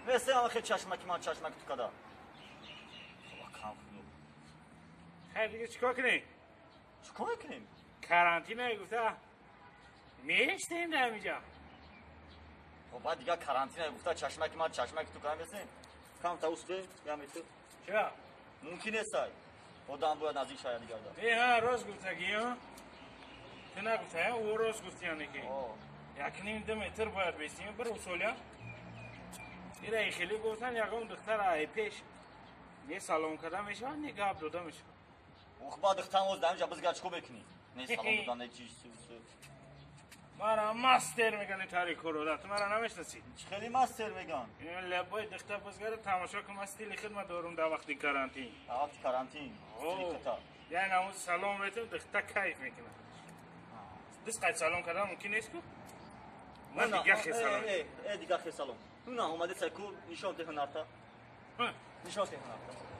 مثل همه خیلی چشمکی من چشمک تو کدا خیلی دیگه چیکار کنیم؟ چیکار کنیم؟ کرانتینه گفته میشتیم در اینجا. خب بعد دیگه کرانتینه گفته چشمکی من چشمک تو کدا بسیم کم تا اوسته یا میتو چرا؟ ممکنه سای خودم باید نزدیک شاید دیگه دار ها راست گفته گیو تو نگفته او راست گفتی یعنی که یک نیم دو متر باید بیستیم بر اصولیا ایره خیلی گفتن یکم دختر ای پیش یه سلام کرده میشه نگاه داده میشه خب بعد دخترم از دمجا بزرگ چیکو بکنی نه سلام دادن چیز مرا ماستر میگن تاریخ رو تو مرا نمیشناسی خیلی ماستر میگن این لبای دختر بزرگ تماشا کنم استیل خدمت دارم در وقتی کرانتین وقتی کرانتین یعنی اون سلام میتونم دختر کیف میکنه دست قید سلام کردن ممکن نیست کو من دیگه خیلی سلام دیگه خیلی سلام نه اومده سکو نشان ده هنرتا نشان ده هنرتا